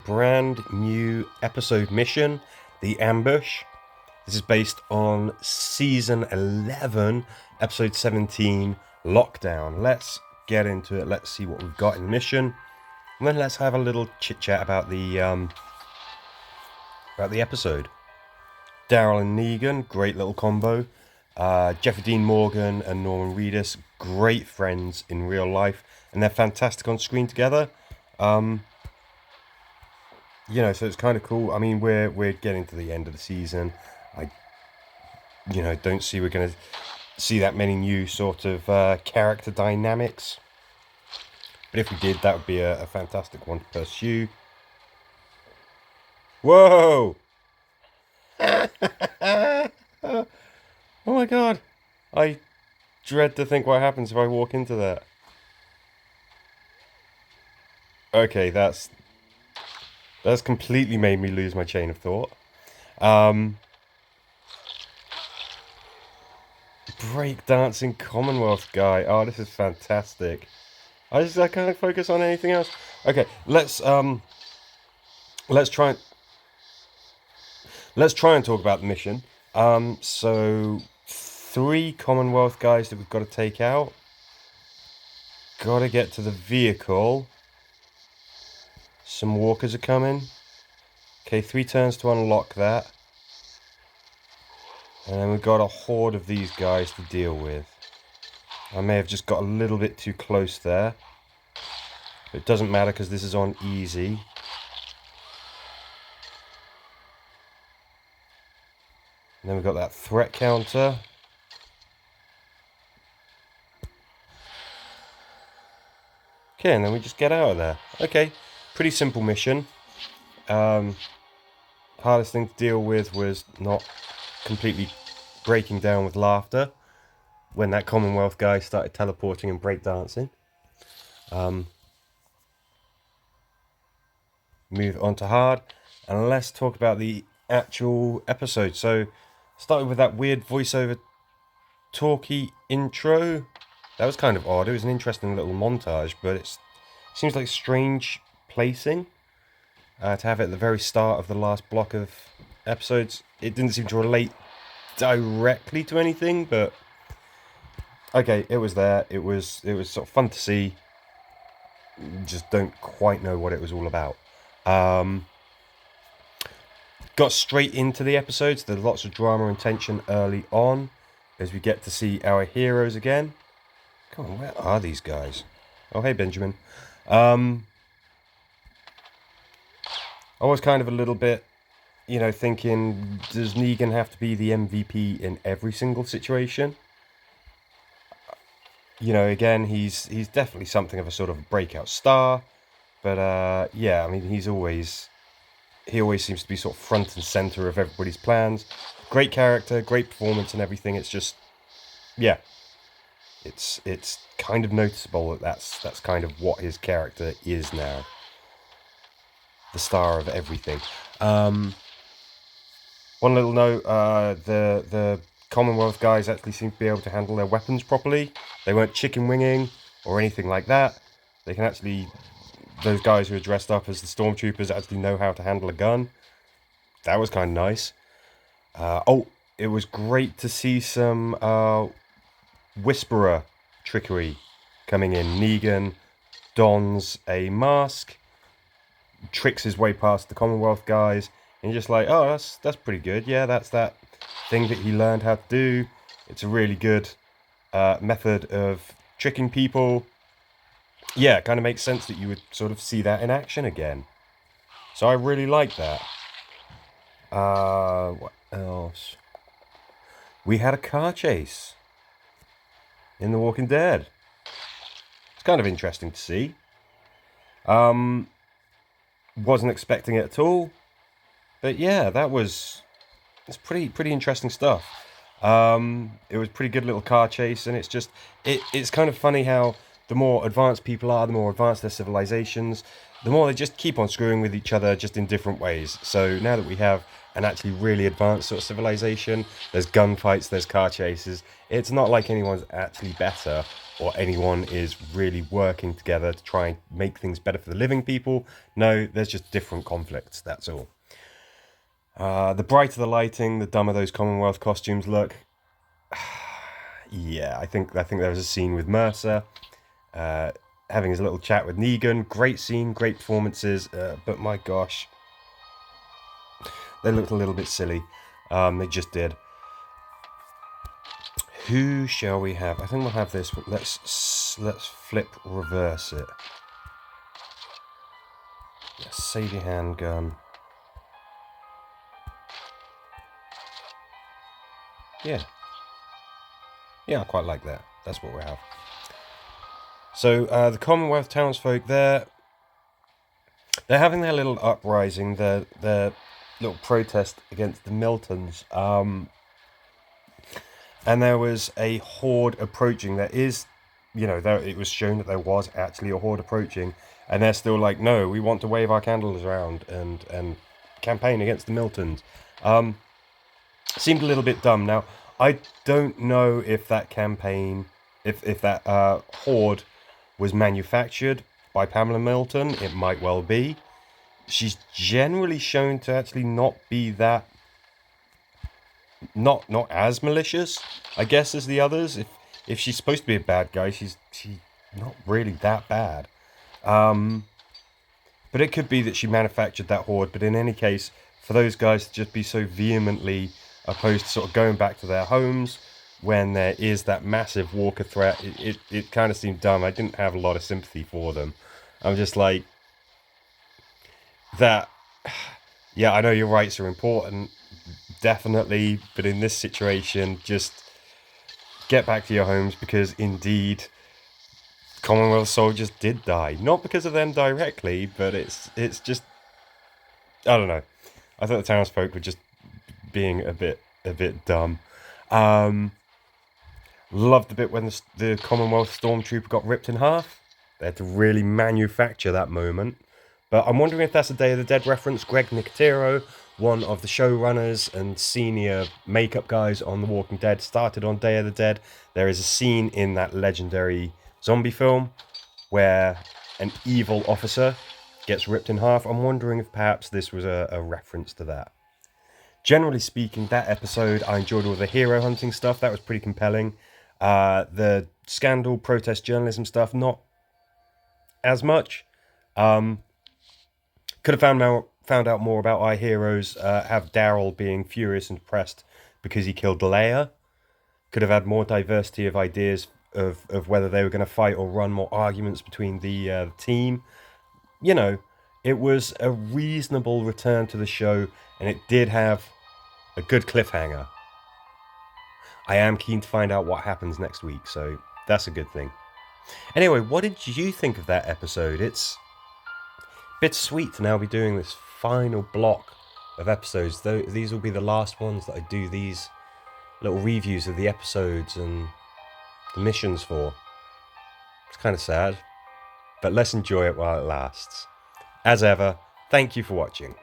brand new episode mission, The Ambush. This is based on Season 11, Episode 17, Lockdown. Let's get into it. Let's see what we've got in mission. And then let's have a little chit-chat about the episode. Daryl and Negan, great little combo. Jeffrey Dean Morgan and Norman Reedus, great friends in real life. And they're fantastic on screen together. So it's kind of cool. I mean, we're getting to the end of the season. I don't see we're going to see that many new sort of character dynamics. But if we did, that would be a fantastic one to pursue. Whoa! Oh my god. I dread to think what happens if I walk into that. Okay, that's completely made me lose my chain of thought. Breakdancing Commonwealth guy. Oh, this is fantastic. I can't focus on anything else. Okay, let's try and talk about the mission. So 3 Commonwealth guys that we've got to take out. Got to get to the vehicle. Some walkers are coming. Okay, 3 turns to unlock that. And then we've got a horde of these guys to deal with. I may have just got a little bit too close there. But it doesn't matter because this is on easy. And then we've got that threat counter. Okay, and then we just get out of there. Okay, pretty simple mission. Hardest thing to deal with was not completely breaking down with laughter when that Commonwealth guy started teleporting and breakdancing. Move on to hard, and let's talk about the actual episode. So, started with that weird voiceover talky intro. That was kind of odd. It was an interesting little montage, but it seems like strange placing to have it at the very start of the last block of episodes. It didn't seem to relate directly to anything, but okay, it was there. It was sort of fun to see. Just don't quite know what it was all about. Got straight into the episodes. There's lots of drama and tension early on as we get to see our heroes again. Come on, where are these guys? Oh, hey, Benjamin. I was kind of a little bit, thinking, does Negan have to be the MVP in every single situation? Again, he's definitely something of a sort of breakout star. But, yeah, I mean, he always seems to be sort of front and center of everybody's plans. Great character, great performance and everything. It's just, yeah. It's kind of noticeable that's kind of what his character is now. The star of everything. One little note, the Commonwealth guys actually seem to be able to handle their weapons properly. They weren't chicken winging or anything like that. They can actually, those guys who are dressed up as the stormtroopers actually know how to handle a gun. That was kind of nice. It was great to see some Whisperer trickery coming in. Negan dons a mask, tricks his way past the Commonwealth guys, and you're just like, oh, that's pretty good. Yeah, that's that thing that he learned how to do. It's a really good method of tricking people. Yeah, it kind of makes sense that you would sort of see that in action again. So I really like that. What else? We had a car chase in The Walking Dead. It's kind of interesting to see. Wasn't expecting it at all. But yeah, it's pretty interesting stuff. It was pretty good little car chase, and it's kind of funny how the more advanced people are, the more advanced their civilizations, the more they just keep on screwing with each other just in different ways. So now that we have an actually really advanced sort of civilization, there's gunfights, there's car chases, it's not like anyone's actually better. or anyone is really working together to try and make things better for the living people. No, there's just different conflicts, that's all. The brighter the lighting, the dumber those Commonwealth costumes look. Yeah, I think there was a scene with Mercer having his little chat with Negan. Great scene, great performances, but my gosh, they looked a little bit silly. They just did. Who shall we have? I think we'll have this. Let's flip reverse it. Let's save your handgun. Yeah, I quite like that. That's what we have. So the Commonwealth townsfolk, they're having their little uprising, their little protest against the Miltons. And there was a horde approaching. There is, it was shown that there was actually a horde approaching, and they're still like, no, we want to wave our candles around and campaign against the Miltons. Seemed a little bit dumb. Now, I don't know if that campaign, if that horde was manufactured by Pamela Milton. It might well be. She's generally shown to actually not be that, not as malicious, I guess, as the others. If she's supposed to be a bad guy, she's not really that bad. But it could be that she manufactured that horde. But in any case, for those guys to just be so vehemently opposed to sort of going back to their homes when there is that massive walker threat, it kind of seemed dumb. I didn't have a lot of sympathy for them. I'm just like, that, yeah, I know your rights are important, definitely, but in this situation, just get back to your homes, because indeed Commonwealth soldiers did die. Not because of them directly, but it's just, I don't know. I thought the townsfolk were just being a bit dumb. Loved the bit when the Commonwealth stormtrooper got ripped in half. They had to really manufacture that moment. But I'm wondering if that's a Day of the Dead reference. Greg Nicotero, one of the showrunners and senior makeup guys on The Walking Dead, started on Day of the Dead. There is a scene in that legendary zombie film where an evil officer gets ripped in half. I'm wondering if perhaps this was a reference to that. Generally speaking, that episode, I enjoyed all the hero hunting stuff. That was pretty compelling. The scandal, protest, journalism stuff, not as much. Could have found out more about our heroes. Have Daryl being furious and depressed because he killed Leia. Could have had more diversity of ideas of whether they were going to fight or run, more arguments between the team. It was a reasonable return to the show, and it did have a good cliffhanger. I am keen to find out what happens next week, so that's a good thing. Anyway, what did you think of that episode? It's bittersweet to now be doing this final block of episodes. Though these will be the last ones that I do these little reviews of the episodes and the missions for. It's kind of sad, but let's enjoy it while it lasts. As ever, thank you for watching.